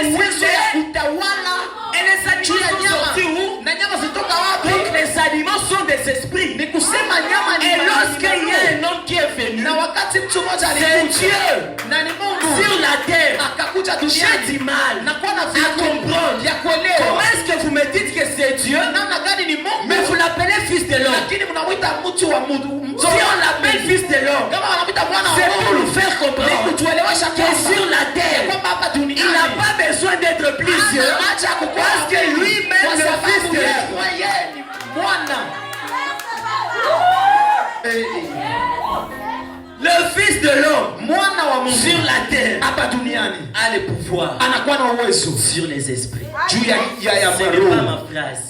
uwezo ya kutawala. Et les animaux sont sortis où? Donc les animaux sont des esprits. Et lorsqu'il y a un homme qui est venu, c'est Dieu sur la terre. J'ai du mal à comprendre. Comment est-ce que vous me dites que c'est Dieu, mais vous l'appelez fils de l'homme? Si on l'appelle fils de l'homme, c'est pour nous faire comprendre que sur la terre, il n'a pas besoin d'être plusieurs, parce que lui-même le fils de l'homme. Le fils de l'homme sur la terre a le pouvoir sur les esprits. Ce n'est pas ma phrase,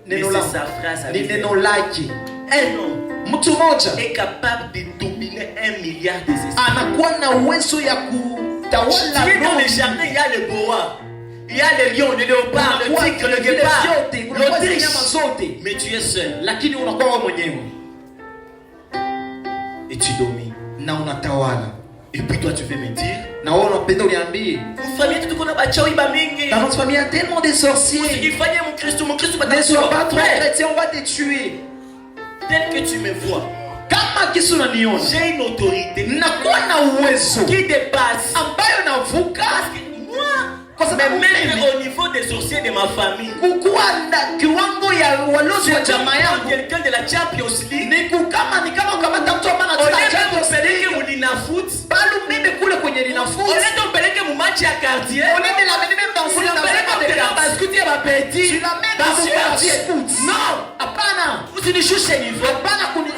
mais c'est sa phrase. Un homme est capable de dominer 1 milliard d'esprits. Tu es dans le jardin, il y a le boa, il y a le lion, le léopard, le tigre, le guépard, l'autriche. Mais tu es seul. Et tu domines. Et puis toi tu veux me dire, dans notre famille il y a tellement de sorciers. Ne sois pas trop chrétien, on va te tuer. Tel que tu me vois, j'ai une autorité qui dépasse. Parce que moi, même au niveau des sorciers de ma famille, quelqu'un de la Champions League,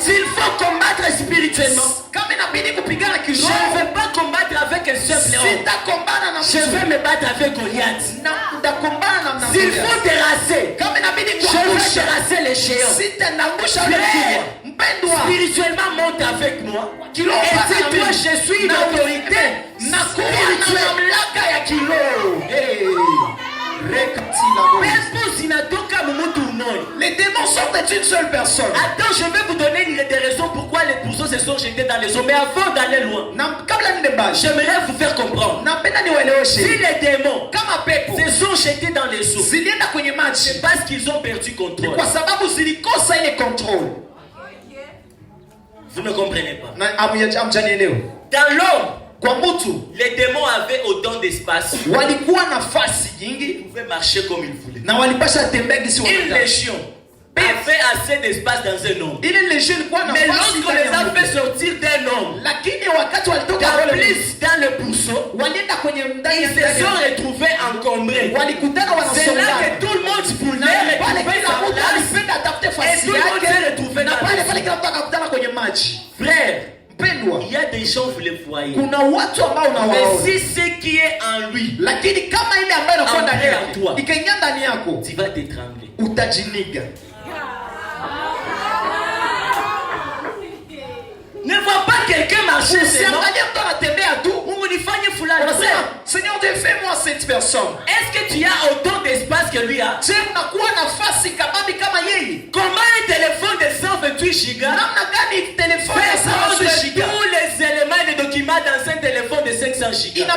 s'il faut combattre spirituellement, je ne vais pas combattre avec un simple homme. Je vais me battre avec Goliath. S'il faut terrasser, je vais terrasser les géants. Spirituellement, monte avec moi. Et dis-toi, je suis une autorité spirituelle. Les démons sortent d'une seule personne. Attends, je vais vous donner des raisons pourquoi les pourceaux se sont jetés dans les eaux. Mais avant d'aller loin, j'aimerais vous faire comprendre. Si les démons se sont jetés dans les eaux, c'est parce qu'ils ont perdu contrôle. Vous ne comprenez pas. Dans l'homme, les démons avaient autant d'espace. Ils pouvaient marcher comme ils voulaient. Une légion avait assez d'espace dans un homme. Mais lorsqu'on les a fait sortir d'un homme, dans le pourceau, ils se sont retrouvés encombrés. C'est là que tout le monde voulait retrouver sa place. Et tout le monde s'est retrouvé dans le match. Frère, il y a des gens, vous les voyez. Mais si ce qui est en lui entrer en toi, tu vas t'étrangler. Ne vois pas quelqu'un marcher seulement. Seigneur, fais-moi cette personne. Est-ce que tu as autant d'espace que lui a? Comment un téléphone de 128 gigas fait tous les éléments et les documents dans un téléphone de 500 gigas?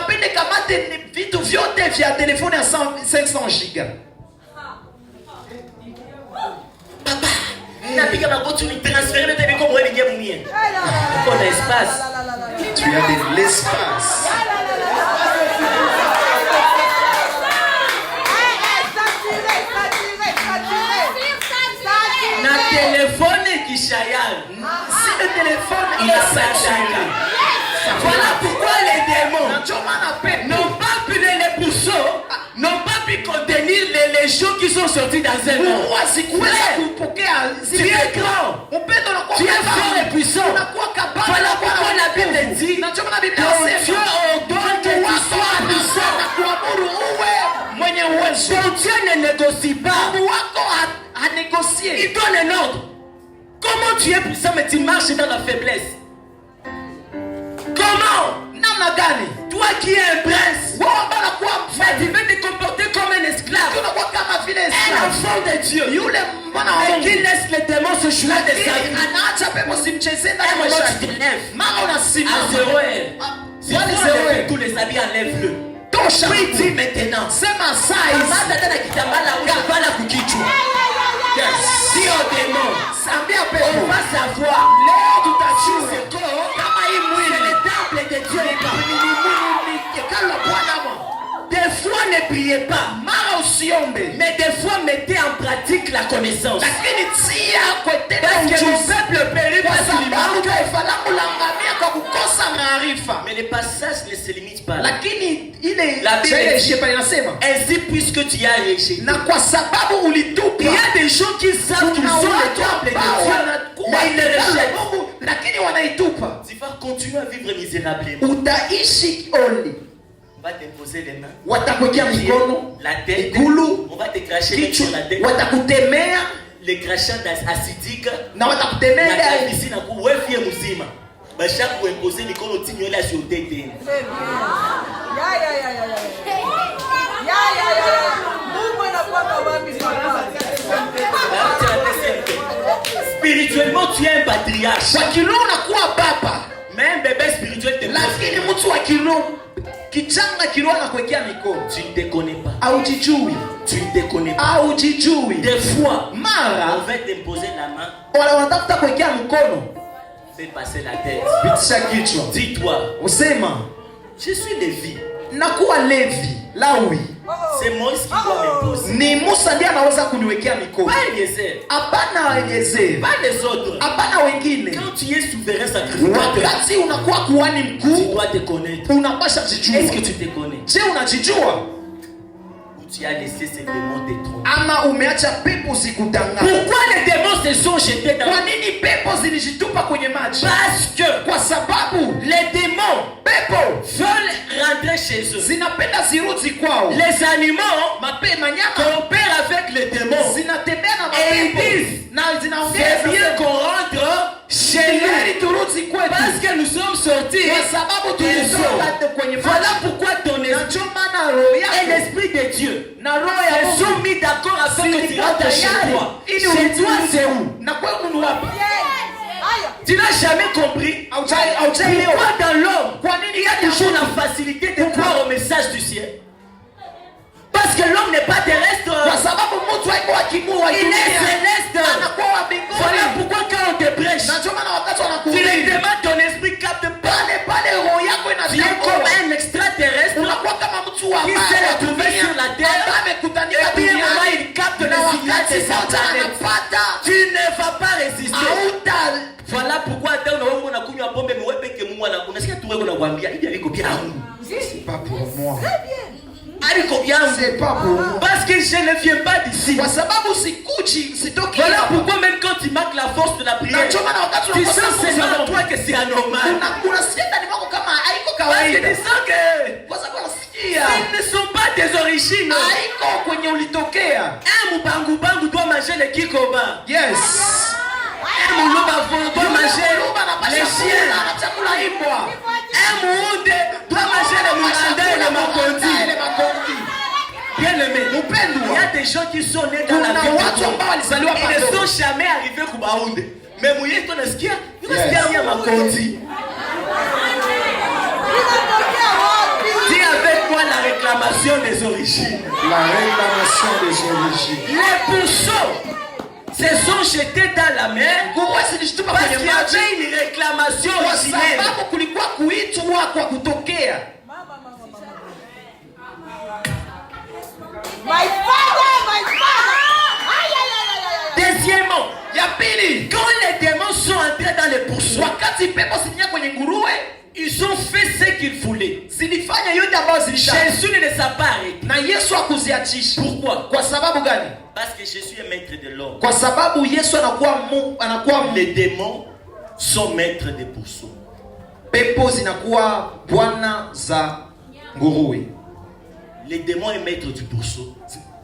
Papa, tu as de l'espace. Le téléphone qui chayale. Si le téléphone il a saturé. Voilà pourquoi les démons n'ont pas pu les pourceaux, n'ont pas pu contenir les légions qui sont sorties dans un homme. Tu es grand, tu es fort et puissant. Voilà pourquoi la Bible dit ton Dieu ordonne que tu sois puissant. Ton Dieu ne négocie pas. Il donne un ordre. Comment tu es puissant mais tu marches dans la faiblesse? Comment? Toi qui es un prince, tu veux te comporter comme un esclave, un enfant de Dieu, et qui laisse les démons se jouer de sa vie. Et maintenant tu te lèves à 0 heure. Si tu enlèves tous les habits, enlève-le. tosha. Oui, dis maintenant. Sema sai. Kamata tena kitambala ukapala kukichwa. Yes. Si au démon. Ambia pepo. On va savoir. Leo tutachua. Kama hii mwili ni temple de Dieu. Kala Bwana mo. Des fois ne priez pas. Mara usiombe. Mais des fois mettez en pratique la connaissance. Lakini tia kwa tena Parce que mon peuple périt kwa parce qu'il sababu manque. taifa langu langamia kwa kukosa maarifa. Mais les passages ne se limitent pas là. Lakini ile La Bible dit, inasema ainsi puisque tu as rejeté. na kwa sababu ulitupa. Il y a des gens qui savent qu'ils sont le temple de Dieu, mais ils le rejettent. Lakini wanaitupa. Tu vas continuer à vivre misérablement. Utaishi oli. On va t'imposer les mains, Watakuwekea mikono, la tête, miguu, on va te cracher même kichwa, sur la tête. watakutemea Les crachats acidiques, na la watakutemea calvitie na kuwefie mzima. Basha kuimposer mikono tinyo la sur tête. Spirituellement tu es un patriarche. Kwa kiroho unakuwa baba. Mais un bébé spirituel te Lakini mtu wa kiroho kichanga kiroho anakuwekea mikono. tu ne te connais pas. Haujijui. Tu ne te connais pas. Haujijui. Des fois, Mara on va t'imposer la main, wala wanatafuta kuwekea mkono. fais passer la tête. Pitisha kichwa. Dis-toi, Usema je suis Lévi. nakuwa Levi, Lawi. C'est Moïse qui doit m'imposer. Ni Musa ndiye anaweza kuniwekea mikono. Pas Eliezer, Hapana Eliezer. pas les autres. Hapana wengine. Quand tu es souverain sacrificateur, Wakati unakuwa kuhani tu mkuu, dois te connaître. unapasha kujijua. Est-ce que tu te connais? Je, unajijua Ou tu as laissé ces démons te tromper? ama umeacha pepo zikudanganya? Pourquoi les démons se sont jetés dans Kwa nini pepo zilijitupa kwenye maji? Parce que Kwa sababu les démons pepo veulent rentrer chez eux. zinapenda zirudi kwao. Les animaux Manyama coopèrent avec les démons. zinatembea na Et ils mapepo disent, na c'est zinaongea bien qu'on rentre chez ili nous. turudi kwetu, Parce que nous sommes sortis. kwa sababu tulitoka kwenye Voilà maji. pourquoi ton Na esprit ndio maana roho et yako l'esprit de Dieu na roho ya se Mungu sont mis d'accord afin que tu rentres chez toi. ili Chez toi, c'est où? na kwenu ni wapi? Tu n'as jamais compris pourquoi dans l'homme il y a toujours la facilité de croire au message du ciel. Parce que l'homme n'est pas terrestre. Kwa sababu mtu haiko akimua Il est céleste. anakuwa wa mbinguni. Voilà pourquoi quand on te prêche, Na ndio maana wakati tu wanakuhubiri les demandes, ton esprit capte pas. pale roho yako Tu es comme inataka un extraterrestre unakuwa kama mtu wa qui s'est retrouvé sur la terre. amekutanika Et puis à un moment, duniani il capte na le signal wakati de sa moja planète. anapata Tu ne vas pas résister. hauta. Voilà pourquoi hata unaona unakunywa pombe mwepe ke Mungu unasikia tu wewe unakwambia hivi aliko bien. C'est pas pour moi. Aliko bien. C'est pas pour moi. Parce que je ne viens pas d'ici. Kwa sababu sikuji sitoki. Voilà pourquoi même quand tu manques la force de la Na prière, ndio maana wakati tu unakosa sens c'est nguvu en toi que c'est anormal. unasikia ndani mwako kama haiko Parce que kawaida. tu sens que Kwa sababu unasikia ils ne sont pas tes origines. haiko kwenye ulitokea. Un mubangu bangu doit manger le kikoba. Yes. Un muluba doit manger les chiens. na chakula imbwa. Un muunde doit manger le mulanda et le makondi. Bien aimé, il y a des gens qui sont nés dans la vie de Dieu. Ils ne sont jamais arrivés à Kubaounde. Mais mouillé, tu nasikia, tu nasikia makondi. Dis avec moi la réclamation des origines. La réclamation des origines. Les pourceaux se sont jetés dans la mer parce qu'il y avait une réclamation Kwa originelle. sababu kulikuwa kuitwa kwa kutokea. My father, my father. Aïe, aïe, aïe, aïe, aïe. Deuxièmement, Ya pili, quand les démons sont entrés dans les pourceaux, wakati pepo zilingia kwenye nguruwe, ils ont fait ce qu'ils voulaient. zilifanya yote ambayo zilitaka. Jésus ne les a pas arrêtés. Na Yesu hakuziachisha. Pourquoi? Kwa sababu gani? Parce que Jésus est maître de l'homme. Kwa sababu Yesu anakuwa Les démons sont maîtres des pourceaux. pepo zinakuwa bwana za nguruwe. Les démons est maître du pourceau.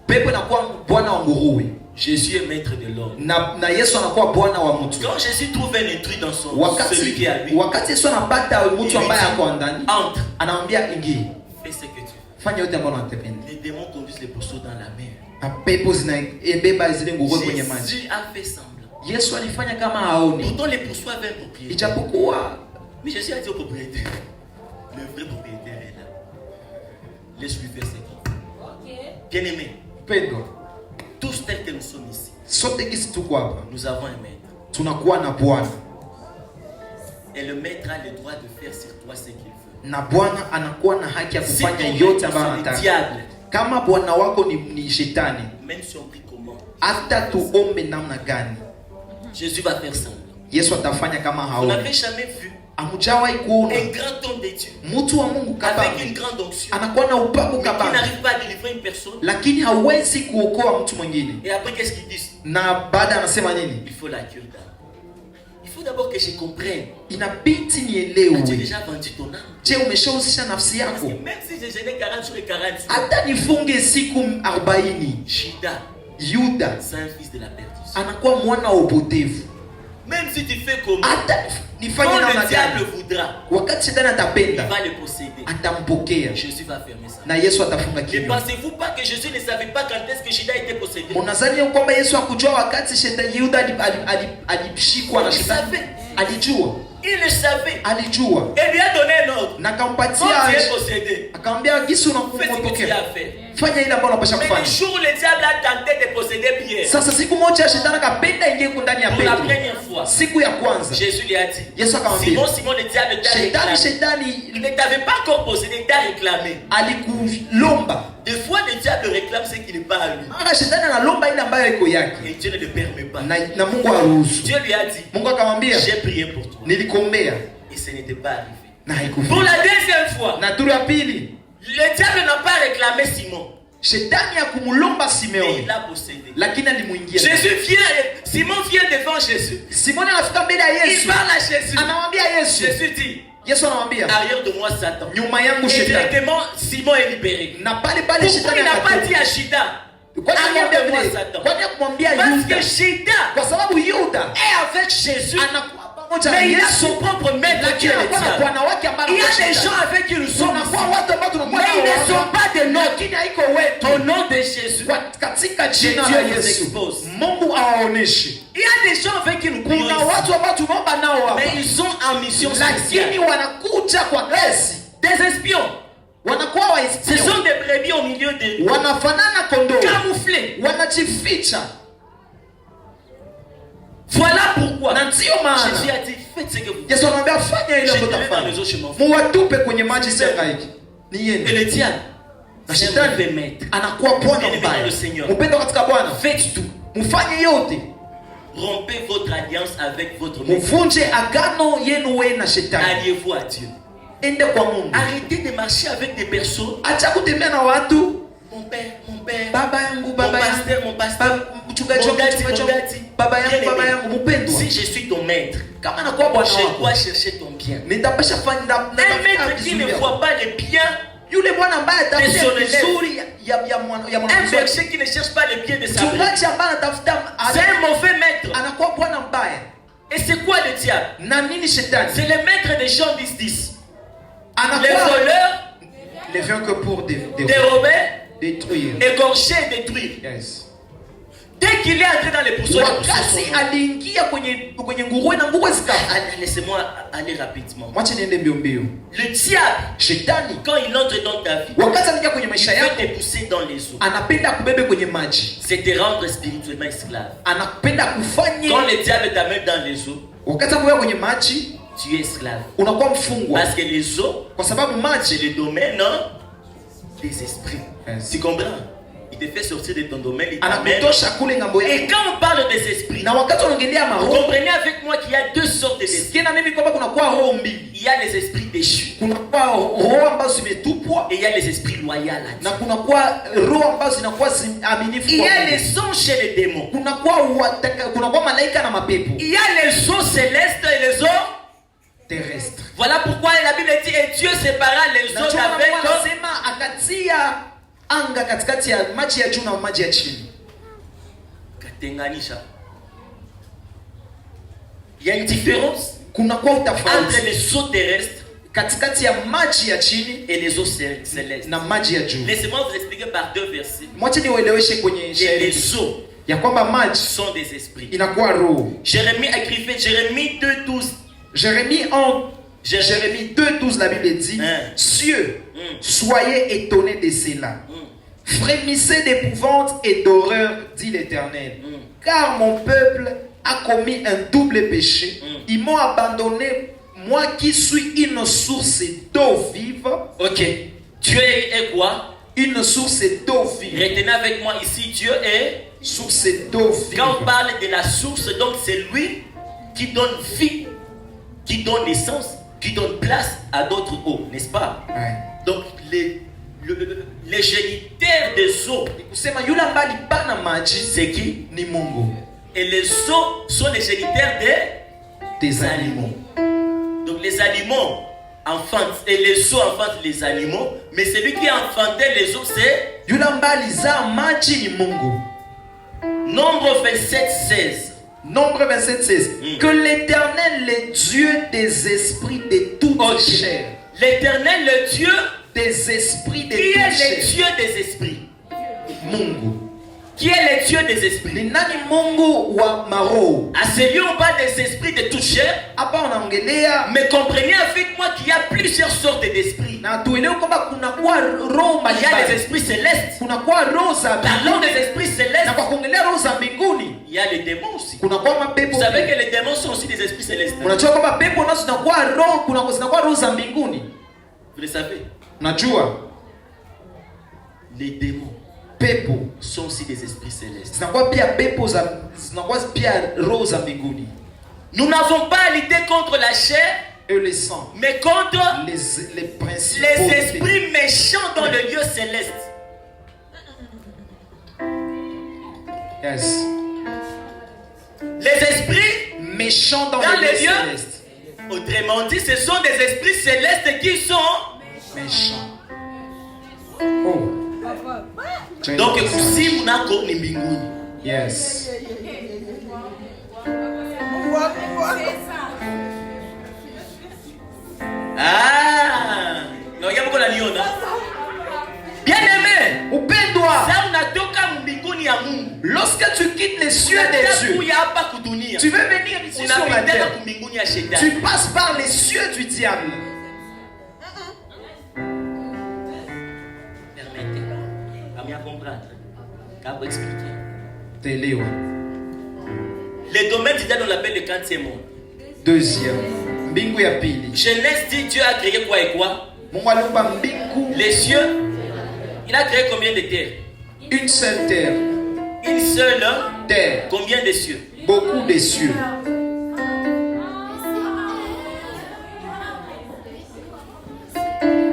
Pepo inakuwa bwana wa nguruwe. Jésus est maître de l'homme. Na Yesu anakuwa bwana wa mtu. Quand Jésus trouve un intrus dans celui qui est à lui, wakati Yesu anapata mtu ambaye ako ndani, entre, anamwambia ingia. fais ce que tu veux. Fanya yote ambayo unataka. Les démons conduisent les pourceaux dans la mer. Na pepo zinaebeba zile nguruwe kwenye maji. Jésus a fait semblant. Yesu alifanya kama haoni. Pourtant les pourceaux avaient un propriétaire. Ijapokuwa Mais Jésus a dit au propriétaire, le vrai propriétaire est là. Laisse-lui faire ses comptes. Bien-aimé, tous tels que nous sommes ici, nous avons un maître. Et le maître a le droit de faire sur toi ce qu'il veut. Na Bwana anakuwa na haki ya kufanya yote ambayo anataka. Kama bwana wako ni shetani, même si on prie comment, hata tuombe namna gani, Jésus va faire ça. Yesu atafanya kama Vous haoni. n'avez jamais vu Amujawahi kuona un grand homme de Dieu mtu wa Mungu avec une grande onction anakuwa na upako qui kabambe, n'arrive pas à délivrer une personne, lakini hawezi kuokoa mtu mwingine. et après qu'est-ce qu'ils disent? Na baada anasema nini? Il faut la cure d'âme. Il faut d'abord que je comprenne. Inabidi Tu as nielewe. déjà vendu ton âme. Je, umeshauzisha nafsi Parce yako? que même si je jeûnais 40 jours et 40 jours, Hata nifunge siku 40, Judas, Yuda c'est un fils de la perdition. anakuwa mwana wa upotevu. Même si tu fais comment, Hata nifanye quand namna le diable gani, voudra, wakati shetani il atapenda va le posséder. atampokea Jésus va fermer ça. na Yesu atafunga Ne kinywa. pensez-vous pas que Jésus ne savait pas quand est-ce que Judas était possédé? Mnadhani kwamba Yesu hakujua wakati shetani Yuda alishikwa na Il shetani? savait. Alijua, Il le savait. alijua Et lui a donné un ordre. na Quand tu es akampatia, possédé, akamwambia gisi fais ce que tu unampokea, as fait. fanya ile ambayo unapaswa Mais le kufanya. jour où le diable a tenté de posséder Pierre, Sasa siku moja shetani akapenda ingie ndani ya pour la Petro. première fois, Siku ya kwanza Jésus lui a dit, Yesu akamwambia, Simon, Simon, le diable t'a réclamé. shetani Il ne t'avait pas encore possédé, il t'a réclamé. alikulomba. Des fois, le diable réclame ce qui n'est pas à lui. Mara shetani analomba ile ambayo iko yake Et Dieu ne le permet pas. na Mungu haruhusu. Dieu lui a dit, Mungu akamwambia, j'ai prié pour toi. nilikuombea Et ce n'était pas arrivé. na Pour haikufika. la deuxième fois, Na turu ya pili le diable n'a pas réclamé Simon, shetani akumulomba mais Simeoni, il l'a possédé. lakini alimuingia. Jésus vient, Simon vient devant Jésus. Simoni anafika mbele ya Il Yesu, parle à Jésus. anamwambia Yesu, Jésus dit, Yesu anamwambia, arrière de moi Satan. nyuma yangu Et shetani. directement, Simon est libéré. Na pale pale Pourquoi shetani il n'a pas akatoka. dit à Judas, Kwani arrière de moi akamwambia Satan? kwani akamwambia Parce Yuda? que Judas Kwa sababu Yuda est avec Jésus, anakuwa pamoja na mais il a Yesu, son propre maître qui est le anakuwa na diable. bwana wake ambaye Il y a anakuwa des shetani. gens avec qui nous sommes Tunakuwa ici, watu ambao tunakuwa mais ils ne nao sont hapa, pas de nôtres. lakini haiko wetu. Au nom de Jésus, Katika jina Dieu la nous Yesu, expose. Mungu awaoneshe. il y a des gens avec qui nous prions Kuna ici, watu ambao tunaomba nao hapa, mais ils sont en mission lakini spéciale. wanakuja kwa kesi, Des espions. wanakuwa Ce waespion, sont des brebis au milieu de wanafanana kondoo, camouflés. wanajificha. Voilà pourquoi Na ndio maana Jésus a dit, faites ce que vous Yesu anamwambia fanya ile ambayo jetez-les dans utafanya, les eaux, je m'en fous. muwatupe kwenye maji siangaiki. Et Niende le diable, na c'est un shetani mauvais maître. anakuwa bwana Bien-aimé dans mbaya. le Seigneur. Mpendo katika Bwana, Faites tout. mfanye yote, Rompez votre alliance avec votre maître. mvunje agano yenu wewe na shetani, Alliez-vous à Dieu. ende kwa Mungu. Arrêtez de marcher avec des personnes. Acha kutembea na watu, Mon père, baba yangu, mon baba yangu, pasteur, mon pasteur. mchungaji wangu, mchungaji wangu, baba yangu, baba yangu, mpendwa. Si je suis ton maître, Kama nakuwa bwana je wako, dois chercher ton bien. nitapasha fanya Un maître qui ne voit pas le bien, yule bwana ambaye atafuta Personne vizuri ya un mwanafunzi, berger qui ne cherche pas le bien de sa brebis, mchungaji ambaye anatafuta c'est un mauvais maître. anakuwa bwana mbaya. Et c'est quoi le diable? Na nini shetani? C'est le maître de Jean 10:10. Les Anakuwa voleurs, ne vient que pour dérober, détruire. égorger et détruire. Yes. Dès qu'il est entré dans les pourceaux, Wakati aliingia kwenye nguruwe na nguruwe zikafa. laissez-moi aller rapidement. Mwache niende mbio mbio. Le diable, Shetani quand il entre dans ta vie, wakati anaingia kwenye il maisha veut yako, te pousser dans les eaux. anapenda kubebe kwenye maji, C'est te rendre spirituellement esclave. anapenda kufanye. Quand le diable t'amène dans les eaux, Wakati anakuwa kwenye maji, tu es esclave. unakuwa mfungwa, Parce que les eaux, kwa sababu c'est maji. le domaine des esprits. Yes. Tu comprends? Il te fait sortir de ton domaine, il t'amène. Anakutosha kule ngambo Et yako. quand on parle des esprits, Na wakati unaongelea vous maroho, comprenez avec moi qu'il y a deux sortes d'esprits. sikia na mimi kwamba kuna kwa roho mbili. Il y a les esprits déchus Kuna kwa roho ambazo zimetupwa et il y a les esprits loyaux à Dieu. na kuna kwa roho ambazo zinakuwa aminifu Il y kwa a Mungu. les anges chez les démons. Kuna kwa malaika na mapepo Il y a les eaux célestes et les eaux. terrestre. Voilà pourquoi la Bible dit et Dieu sépara les Na eaux Mungu avec anasema akatia anga katikati ya maji ya juu na maji ya chini. Katenganisha. Il y a une différence Kuna kwa entre utofauti les eaux terrestres katikati ya maji ya chini et les eaux célestes. na maji ya juu. Laissez-moi vous expliquer par deux versets. Mwache niueleweshe kwenye Et shairi les eaux ya kwamba maji sont des esprits. inakuwa roho. Jérémie écrivait Jérémie 2:12. Jérémie en Jérémie 2:12, la Bible dit, cieux, soyez étonnés de cela. Frémissez d'épouvante et d'horreur, dit l'Éternel. Car mon peuple a commis un double péché. Ils m'ont abandonné, moi qui suis une source d'eau vive. Ok. Dieu est quoi? Une source d'eau vive. Retenez avec moi ici, Dieu est source d'eau vive. Quand on parle de la source, donc c'est lui qui donne vie, qui donne naissance, qui donne place à d'autres eaux, n'est-ce pas? Ouais. Donc les géniteurs des eaux, c'est qui? Ni Mungu. Et les eaux sont les géniteurs des animaux. Donc les animaux enfantent, et les eaux enfantent les animaux, mais celui qui a enfanté les eaux, c'est Nombre 27:16. Nombre 27:16. Que l'Éternel, le Dieu des esprits de toute chair. L'Éternel, le Dieu des esprits de qui toute est chair. le Dieu des esprits? Mungu. Qui est le Dieu des esprits? Ni nani Mungu wa maroho? À celui on parle des esprits de toute chair. Hapa unaongelea. Mais comprenez avec moi qu'il y a plusieurs sortes d'esprits. Na tuelewe kwamba kuna kwa roho mbalimbali. Il y a des esprits célestes. Kuna kwa roho za mbinguni. Parlons des esprits célestes. Na kwa kuongelea roho za mbinguni. Il y a les démons aussi. Kuna kwa mapepo. Vous savez que les démons sont aussi des esprits célestes. Unajua kwamba pepo nazo zinakuwa roho, kuna zinakuwa roho za mbinguni. Vous le savez? Unajua? Les démons pepo sont aussi des esprits célestes. Zinakuwa pia pepo za zinakuwa pia roho za mbinguni. Nous n'avons pas à lutter contre la chair et le sang, mais contre les principes, les esprits méchants dans le lieu céleste. Yes. Les esprits méchants dans le lieu céleste. Autrement dit, ce sont des esprits célestes qui sont méchants. Oh. Donc si vous n'avez ni mbinguni. Yes. Ah, non, il y a beaucoup d'aniona. Bien aimé, upendwa. Ça unatoka mbinguni ya Mungu. Lorsque tu quittes les cieux des cieux, tu veux venir ici sur la terre. Tu passes par les cieux du diable. Permettez-moi comprendre. Car vous expliquer. Téléo. Le domaine du diable on l'appelle le 4e monde. Deuxième. Mbingu ya pili. Genèse dit Dieu a créé quoi et quoi? Mungu aliumba mbingu. Les cieux. Il a créé combien de terres? Une seule terre. Une seule terre. Combien de cieux? Beaucoup de cieux.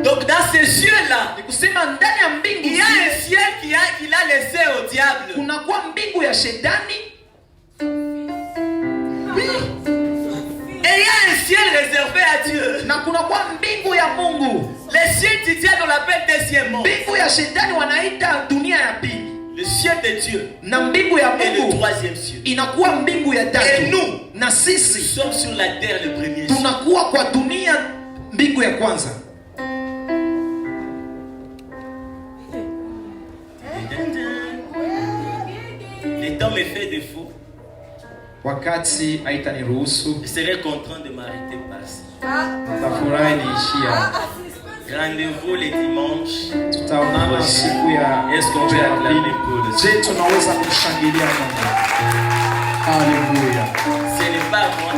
Donc dans ces cieux-là, il y a un ciel qu'il a laissé au diable. Kunakuwa mbingu ya shetani. Oui. Et il y a un ciel réservé à Dieu. Na kunakuwa mbingu ya Mungu. Le ciel du diable on l'appelle deuxième monde. Mbingu ya shetani wanaita dunia ya pili. Le ciel de Dieu. Na mbingu ya Mungu. Et le troisième ciel. Inakuwa mbingu ya tatu. Et nous, na sisi sommes sur la terre le premier ciel. Tunakuwa kwa dunia mbingu ya kwanza. Le temps me fait défaut. Wakati haitaniruhusu. Je serai contraint de m'arrêter basi. Tafurahi niishia. Rendez-vous le dimanche. Tutaonana siku ya. Est-ce qu'on peut acclamer pour le Dieu? Je tunaweza kumshangilia Mungu. Haleluya. Ce n'est pas moi.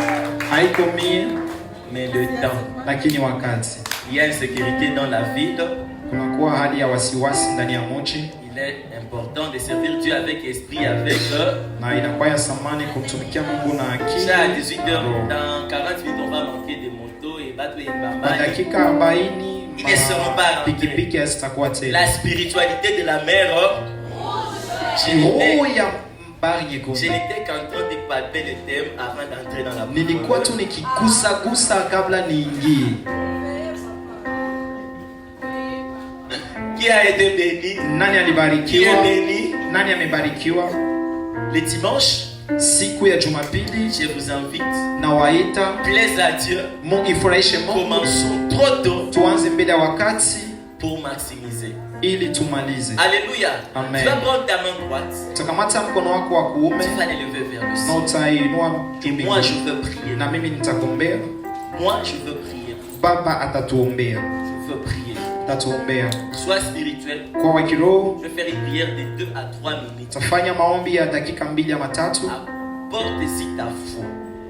Haiko mie, mais le temps. Lakini wakati. Il y a une sécurité dans la ville. Kunakuwa hali ya wasiwasi ndani ya mji. Il est important de servir Dieu avec esprit, avec na inakuwa ya samani kumtumikia Mungu na akili. À 18h, dans 40 minutes, on va manquer de motos et battre les bambas. Dakika 40 ils ne seront pas pikipiki hazitakuwa tena. La spiritualité de la mer. Je n'étais qu'en train de palper le thème avant d'entrer dans la parole. Nilikuwa tu nikigusa kabla niingie. Qui a été béni? Nani alibarikiwa? Qui est béni? Nani amebarikiwa? Le dimanche, siku ya Jumapili, je vous invite. Na waita. Plaise à Dieu. Mungu ifurahishe Mungu. Commençons trop tôt. Tuanze mbele ya wakati. Pour maximiser. Ili tumalize. Alléluia. Amen. Tu vas prendre ta main droite. Utakamata mkono wako wa kuume. Tu vas l'élever vers le ciel. Na utainua. Et moi je veux prier. Na mimi nitakuombea. Moi je veux prier. Baba atatuombea. Je veux prier. Atatuombea. Sois spirituel. Kwa wa kiroho. Je vais faire une prière de 2 à 3 minutes. Tafanya maombi ya dakika 2 ama 3. Apporte ici ta foi.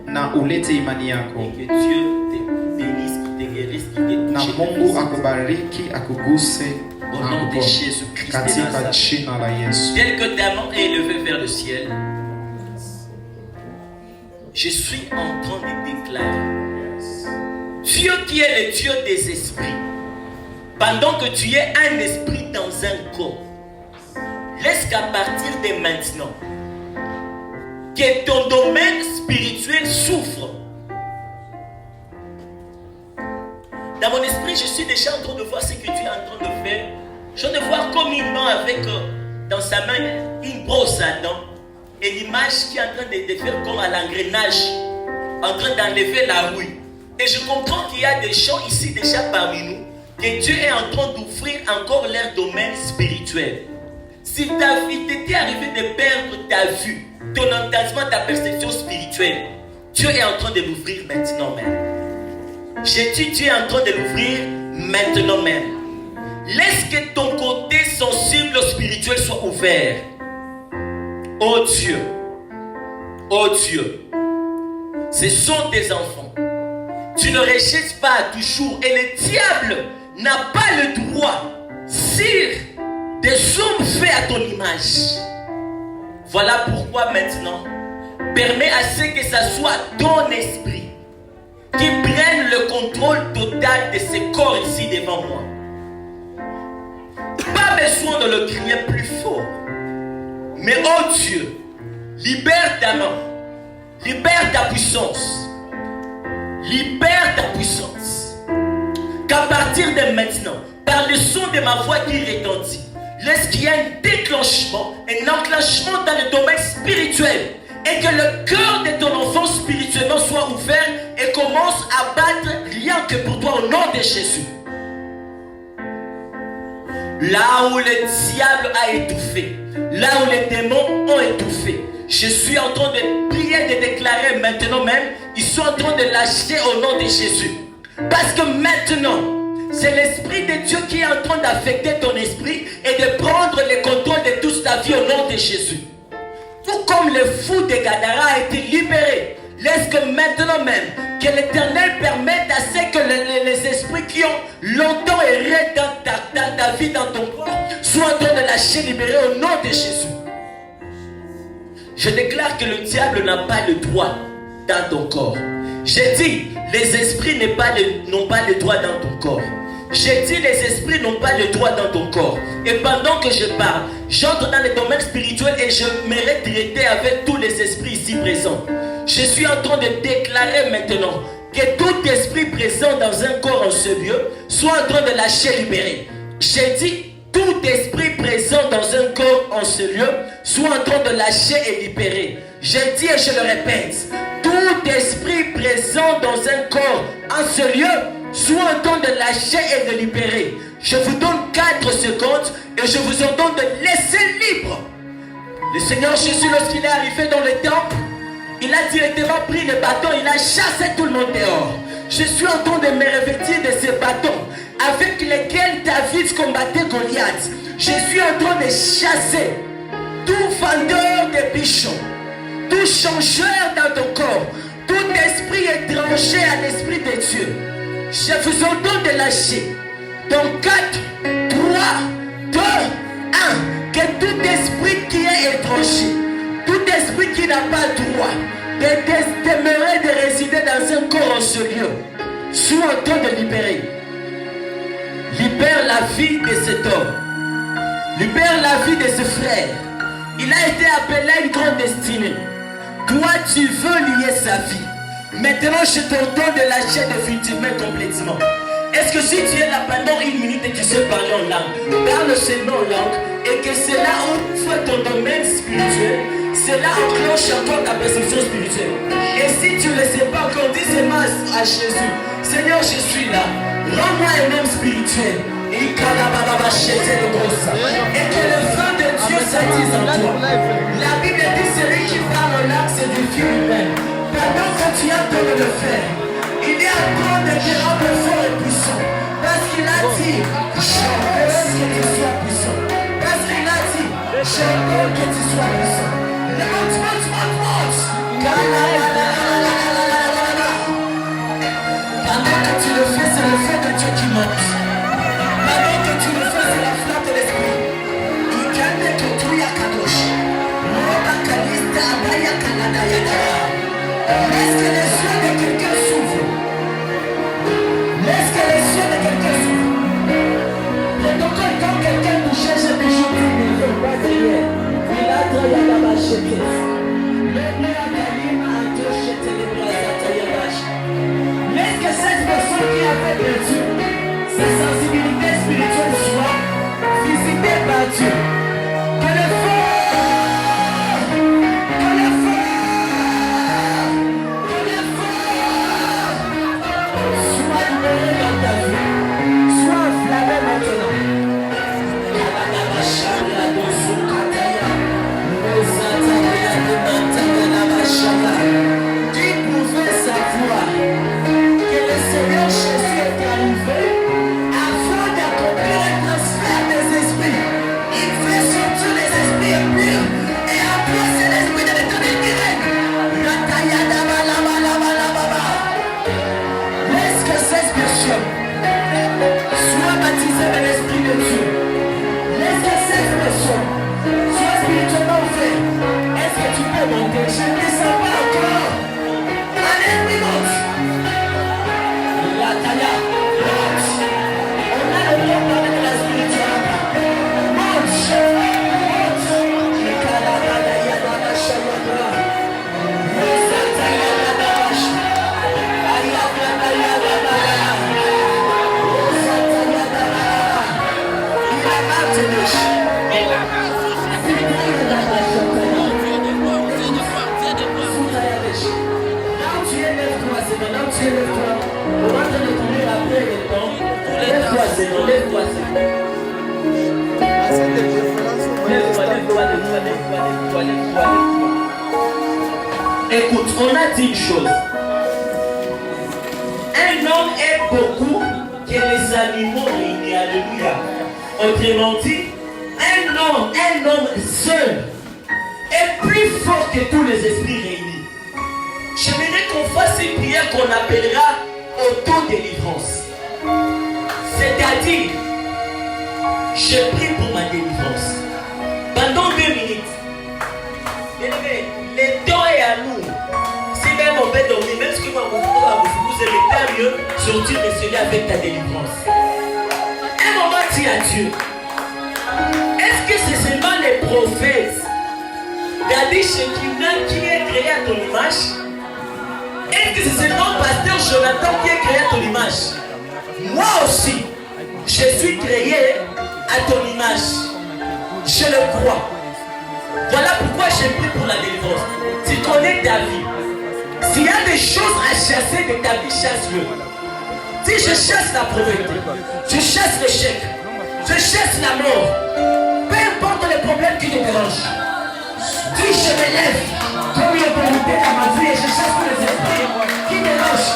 Na ulete imani yako. Et que Dieu te bénisse, qu'il te guérisse, qu'il te touche. Na Mungu akubariki, akuguse. Au nom de Jésus-Christ de Katika jina la Yesu. Tel que ta main est élevée vers le ciel, je suis en train de déclarer Dieu qui est le Dieu des esprits, pendant que tu es un esprit dans un corps, laisse qu'à partir de maintenant, que ton domaine spirituel souffre. Dans mon esprit, je suis déjà en train de voir ce que tu es en train de faire. Je viens de voir comme une main avec dans sa main une brosse à dents et l'image qui est en train de faire comme à l'engrenage, en train d'enlever la rouille. Et je comprends qu'il y a des gens ici déjà parmi nous, que Dieu est en train d'ouvrir encore leur domaine spirituel. Si ta vie t'était arrivé de perdre ta vue, ton entendement, ta perception spirituelle, Dieu est en train de l'ouvrir maintenant même. J'ai dit Dieu est en train de l'ouvrir maintenant même. Laisse que ton côté sensible spirituel soit ouvert. Oh Dieu, ce sont tes enfants. Tu ne rejettes pas toujours et le diable n'a pas le droit sur des hommes faits à ton image. Voilà pourquoi maintenant, permets à ce que ça soit ton esprit qui prenne le contrôle total de ce corps ici devant moi. Pas besoin de le crier plus fort. Mais oh Dieu, libère ta main, libère ta puissance, libère ta puissance. Qu'à partir de maintenant, par le son de ma voix qui retentit, laisse qu'il y ait un déclenchement, un enclenchement dans le domaine spirituel et que le cœur de ton enfant spirituellement soit ouvert et commence à battre rien que pour toi au nom de Jésus. Là où le diable a étouffé, là où les démons ont étouffé, je suis en train de prier, de déclarer maintenant même, ils sont en train de lâcher au nom de Jésus. Parce que maintenant, c'est l'Esprit de Dieu qui est en train d'affecter ton esprit et de prendre le contrôle de toute ta vie au nom de Jésus. Tout comme le fou de Gadara a été libéré, laisse que maintenant même, que l'Éternel permette à ce que les esprits qui ont longtemps erré dans ta vie, dans ton corps, soient en train de lâcher, libérer au nom de Jésus. Je déclare que le diable n'a pas le droit dans ton corps. J'ai dit, les esprits n'ont pas le droit dans ton corps. J'ai dit, les esprits n'ont pas le droit dans ton corps. Et pendant que je parle, j'entre dans le domaine spirituel et je me traiter avec tous les esprits ici présents. Je suis en train de déclarer maintenant que tout esprit présent dans un corps en ce lieu soit en train de lâcher, libérer. J'ai dit, tout esprit présent dans un corps en ce lieu soit en train de lâcher et libérer. J'ai dit et je le répète, tout esprit présent dans un corps en ce lieu soit en train de lâcher et de libérer. Je vous donne 4 secondes et je vous ordonne de laisser libre. Le Seigneur Jésus, lorsqu'il est arrivé dans le temple, il a directement pris le bâton, il a chassé tout le monde dehors. Je suis en train de me revêtir de ce bâton avec lequel David combattait Goliath. Je suis en train de chasser tout vendeur de bichons, tout changeur dans ton corps, tout esprit étranger à l'esprit de Dieu. Je vous ordonne de lâcher. Donc 4, 3, 2, 1. Que tout esprit qui est étranger, tout esprit qui n'a pas droit de demeurer, de résider dans un corps en ce lieu, soit en train de libérer. Libère la vie de cet homme. Libère la vie de ce frère. Il a été appelé à une grande destinée. Toi, tu veux lier sa vie. Maintenant, je t'ordonne de lâcher définitivement, complètement. Est-ce que si tu es là pendant 1 minute et tu sais parler en langue, parle seulement en langue, et que cela ouvre ton domaine spirituel, cela enclenche en toi ta perception spirituelle. Et si tu ne le sais pas encore, dis seulement à Jésus, Seigneur, je suis là, rends-moi un homme spirituel. Et que le feu de Dieu s'attise en toi. La Bible dit celui qui parle en langue, c'est du Dieu humain. Pendant que tu es en train de le faire, Il y a un temps de miracle fort et puissant. Parce qu'il a dit, je veux que tu sois puissant. Parce qu'il a dit, je veux que tu sois puissant. Monte. Pendant que tu le fais, c'est le feu de Dieu qui monte. Pendant que tu le fais, c'est la flamme de l'esprit. Il calme que tu y as kadosh. Laisse que les yeux de quelqu'un s'ouvrent. Laisse que les yeux de quelqu'un s'ouvrent. Le docteur, quand quelqu'un nous cherche des choses, il ne veut pas derrière. Il a droit à la machette. Laisse que cette personne qui a fait perdu sa sensibilité spirituelle soit visitée par Dieu. Que le feu soit libéré dans ta vie, soit enflammé maintenant. Qui pouvait savoir que le Seigneur Jésus est arrivé afin d'accomplir un transfert des esprits? Il fait sortir les esprits impurs et après c'est l'esprit de l'Éternel qui règne. Laisse que ces personnes soient baptisées de l'Esprit de Dieu. Laisse que ces personnes soient spirituellement ouvertes. Est-ce que tu peux monter? Je ne descends pas encore. Allez, oui, monte. La taille, monte. On a le temps parler de la spiritualité. Monte. Écoute, on a dit une chose. Un homme est beaucoup que les animaux réunis. Alléluia. Autrement dit, un homme seul est plus fort que tous les esprits réunis. J'aimerais qu'on fasse une prière qu'on appellera auto-délivrance. C'est-à-dire, je prie pour ma délivrance. Pendant 2 minutes. Le temps est à nous. Si même on peut dormir, même ce que vous aimez mieux, sortir de celui avec ta délivrance. Un moment, dis à Dieu. Est-ce que c'est seulement les prophètes, c'est-à-dire Shekinah qui est créé à ton image? Est-ce que c'est seulement pasteur Jonathan qui est créé à ton image? Moi aussi, je suis créé à ton image. Je le crois. Voilà pourquoi j'ai pris pour la délivrance. Tu connais ta vie. S'il y a des choses à chasser de ta vie, chasse-le. Si je chasse la pauvreté, je chasse l'échec, je chasse la mort, peu importe les problèmes qui te dérangent. Si je me lève comme une autorité dans ma vie et je chasse tous les esprits qui dérangent.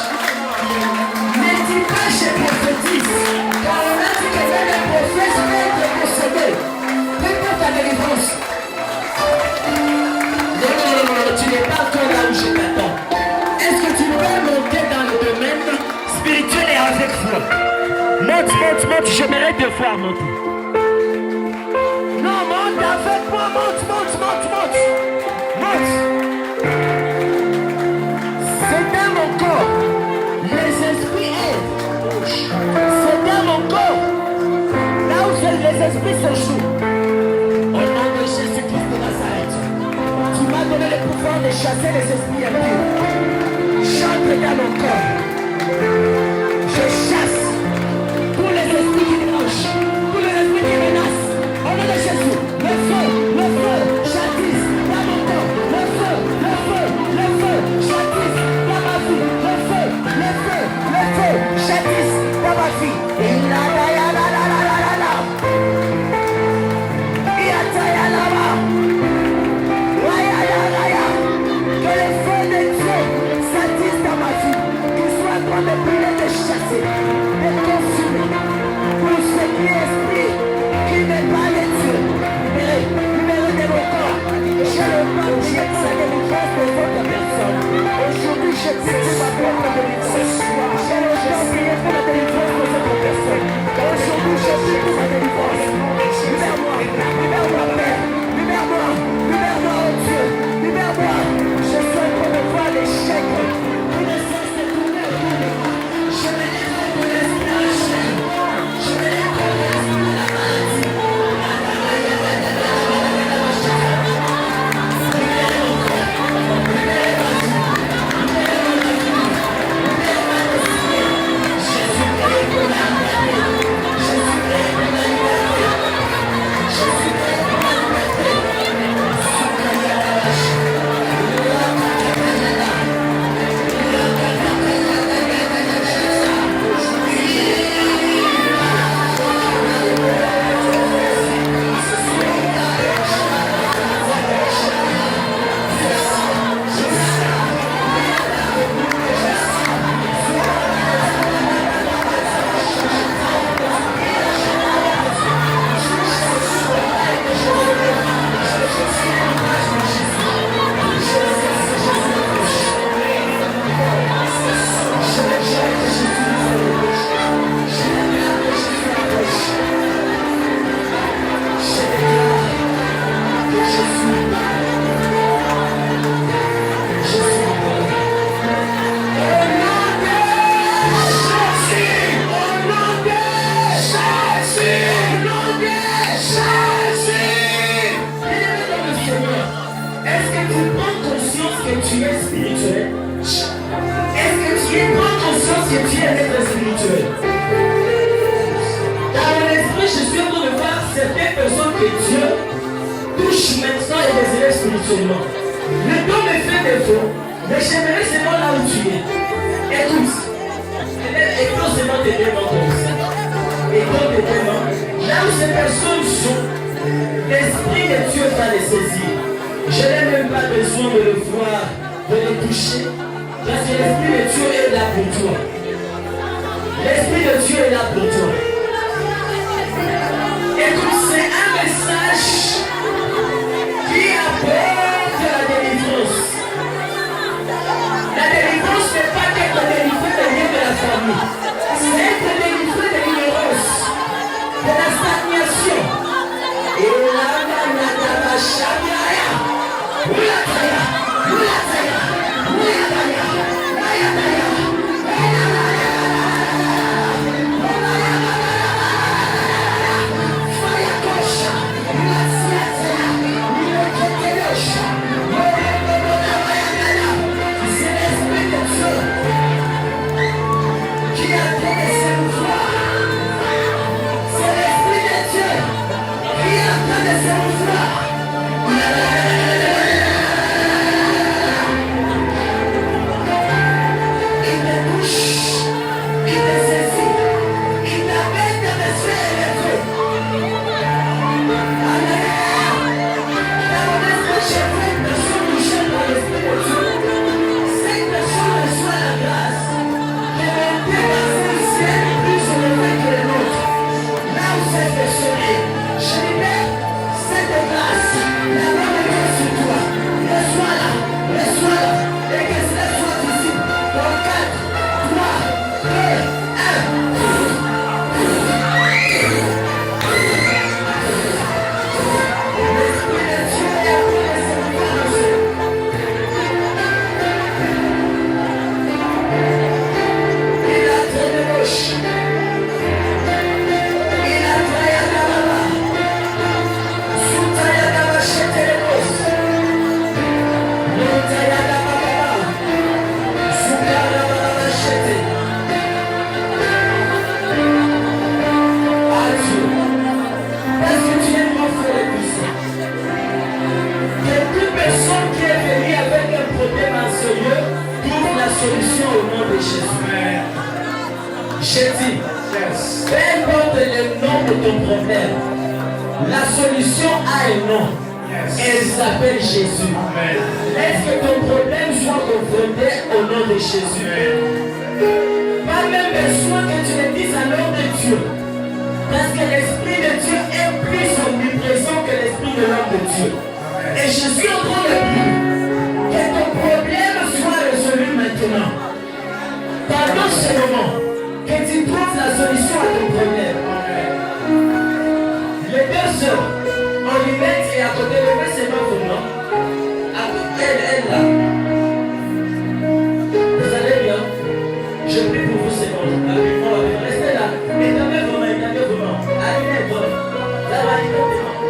Ne dis pas je prophétise, car on a dit que même les prophètes peuvent être possédés. Prépare ta délivrance. Non, tu n'es pas encore là où je t'attends. Est-ce que tu peux monter dans le domaine spirituel et avec foi? Monte, j'aimerais te voir monter. Non, monte avec moi, monte. C'est dans mon corps. Les esprits aident. C'est dans mon corps. Là où les esprits se jouent. Au nom de Jésus-Christ de Nazareth. Tu m'as donné le pouvoir de chasser les esprits impurs. Chante dans mon corps. Je chasse tous les esprits qui dérangent, tous les esprits qui menacent. Au nom de Jésus, le feu, châtisse dans mon corps. Le feu, châtisse dans ma vie. Le feu, châtisse dans ma vie. Et que le feu de Dieu s'attise dans ma vie. Qu'il soit en train de spirituellement. Le don me fait défaut, mais j'aimerais seulement là où tu es. Écoute, écoute seulement tes deux mains comme ça. Écoute tes deux mains. Là où ces personnes sont, l'Esprit de Dieu va les saisir. Je n'ai même pas besoin de le voir, de le toucher, parce que l'Esprit de Dieu est là pour toi. L'Esprit de Dieu est là pour toi. Écoute, c'est un message qui apporte la délivrance. La délivrance n'est pas d'être délivré des liens de la famille. C'est être délivré de l'ignorance, de la stagnation. Et là, la solution a un nom. Elle s'appelle Jésus. Est-ce que ton problème soit confronté au nom de Jésus? Pas même besoin que tu le dises à nom de Dieu. Parce que l'Esprit de Dieu est plus omniprésent que l'Esprit de l'homme de Dieu. Et je suis en train de dire que ton problème soit résolu maintenant. Pendant ce moment, que tu trouves la solution à ton problème. Les deux sœurs, on lui met et à côté de lui, c'est pas vos noms. Elle là. Vous allez bien? Je prie pour vous, c'est bon. Restez là. Étendez vos mains, étendez vos mains. Allez, les mains. Ça va, étendez vos mains.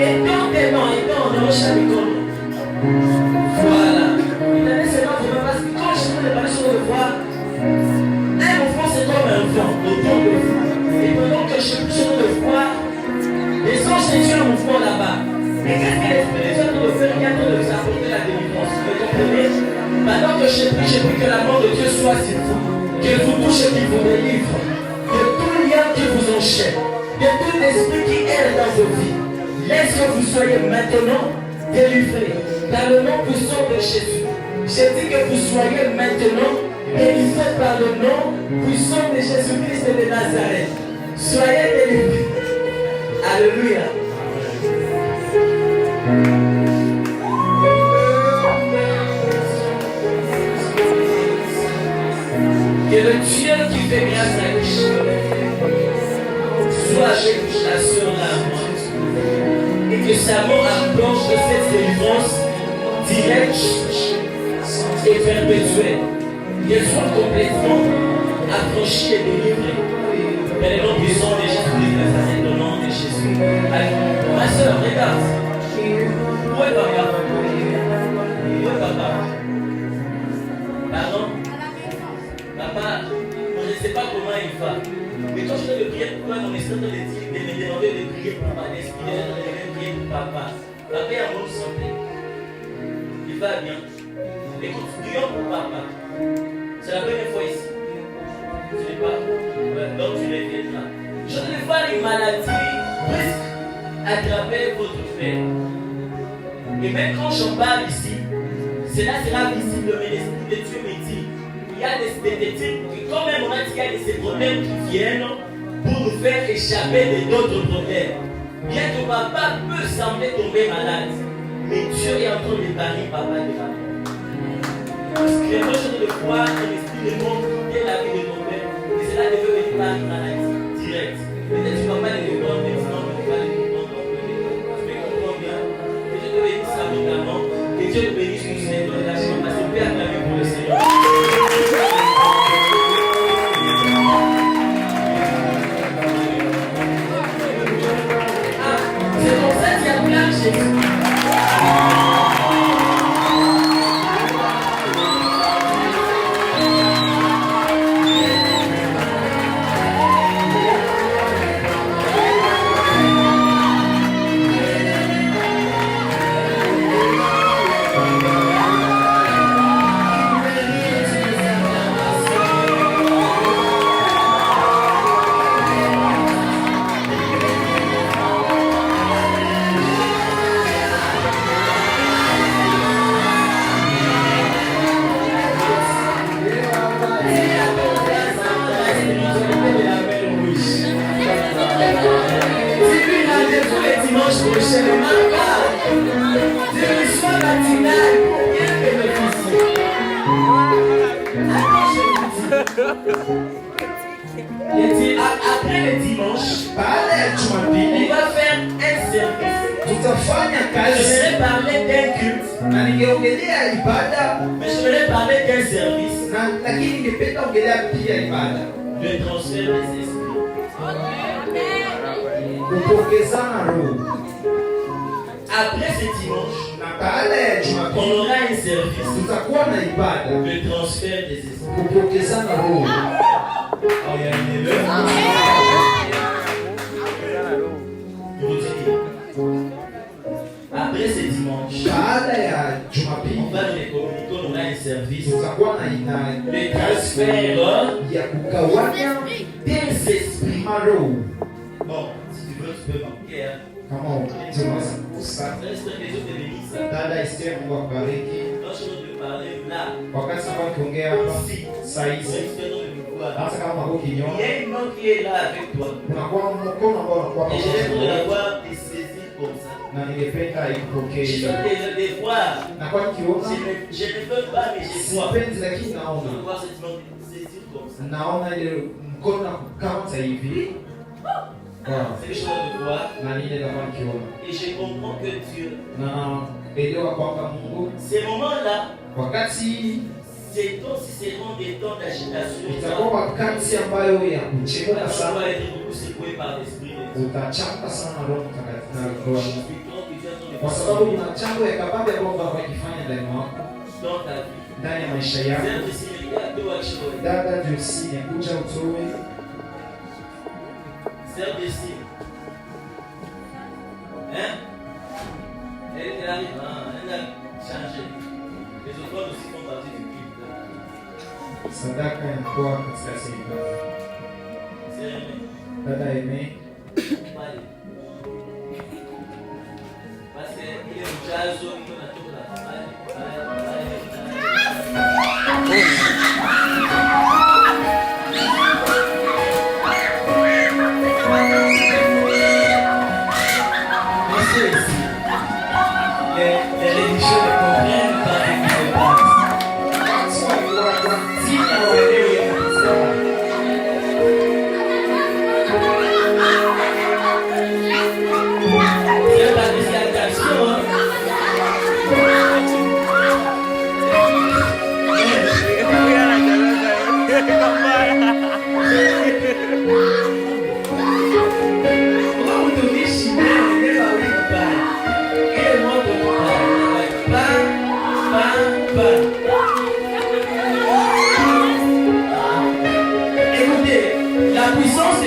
Étendez vos mains. Voilà. Étendez seulement vos mains parce que quand je vous ai parlé sur le voix, un enfant c'est comme un vent autour de vous. Et pendant que je prie sur le voix, les anges de Dieu en mouvement là-bas. Et qu'est-ce que l'Esprit de Dieu est en train de faire? Il est en train de vous apporter la délivrance. Vous comprenez? Maintenant que je prie que la mort de Dieu soit sur vous. Qu'il vous touche et qu'il vous délivre. De tout lien qui vous enchaîne. De tout esprit qui erre dans vos vies. Laisse que vous soyez maintenant délivrés. Dans le nom puissant de Jésus. Je dis que vous soyez maintenant délivrés par le nom puissant de Jésus-Christ de Nazareth. Soyez délivrés. Alléluia. Que le Dieu qui fait grâce à lui soit avec la sœur là. Et que sa mort approche de cette délivrance directe et perpétuelle. Qu'elle soit complètement affranchie et délivrée. Mais le nom puissant de Jésus-Christ de Nazareth, au nom de Jésus. Allez, ma soeur, regarde. Où est papa? Où est papa? Pardon? Papa, je ne sais pas comment il va. Mais quand je fais de prier pour toi, mon esprit de me demander de prier pour papa. L'esprit de me prier pour papa. Papa est en bonne santé. va bien. Écoute, Guillaume ou papa, c'est la première fois ici. Tu n'es pas? Ouais, donc tu reviendras. Je ne vais pas une maladie risque attraper votre frère. Et même quand j'en parle ici, cela sera visible, mais l'Esprit de Dieu me dit il y a des types qui, quand même, on a dit qu'il y a des problèmes qui viennent pour nous faire échapper d'autres problèmes. Bien que papa peut sembler tomber malade, mais Dieu est en train de parler papa de la mort. Parce que moi je ne le crois que l'Esprit de monde quitter la vie de ton père, et cela devait venir par une maladie directe. Peut-être que tu ne vas pas les répondre, mais sinon tu ne vas pas les répondre. Tu me comprends bien? Que Dieu te bénisse abondamment, que Dieu te bénisse pour ce temps de la chambre, parce que Père t'a vu pour le Seigneur. C'est pour ça qu'il y a plein de Jésus. Après le dimanche, on va faire un service. Je vais parler d'un culte, mais je vais parler d'un service. Le transfert des esprits. Après ce dimanche, on aura un service. Le transfert des esprits. Après ce dimanche, on va nous les communiquer, on aura un service. Le transfert des esprits. Bon, si tu veux, tu peux manquer. Dada Esther, Mungu akubariki. Wakati ambao tuongea hapa saa hizi, hata kama mako kinyoma, unakuwa mkono ambao unakuwa na ningependa ikupokee. Na kwa nikiona, sipendi lakini naona ile mkono na kukamata hivi. C'est quelque chose de voir. Et je comprends que Dieu, ces moments-là, ces temps seront des temps d'agitation. Ça va être beaucoup secoué par l'Esprit de Dieu. Dans ta vie. Sœur de Cire. Hein? Elle arrive, elle a changé. Les autres aussi font partie du culte. Sadaka ya mkoa katika serikali. Dada Aimee. Parce que il est mjazo, il natoka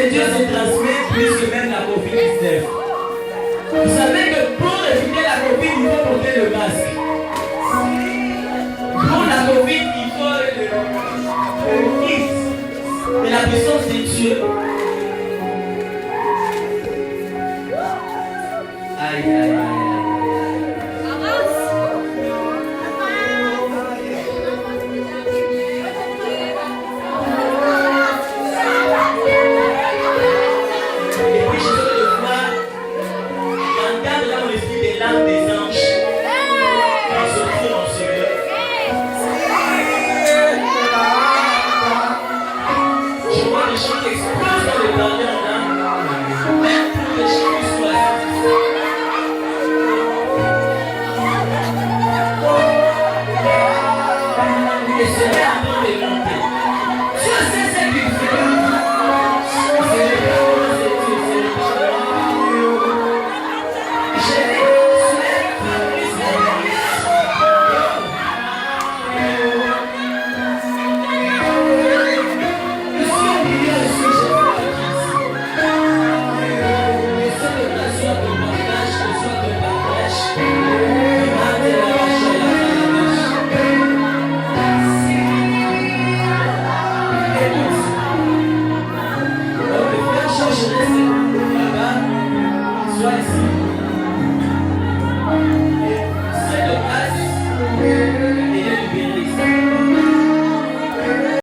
Dieu se transmet plus que même la COVID-19. Vous savez que pour éviter la COVID, il faut porter le masque. Covid, il faut le Christ. Mais la puissance de Dieu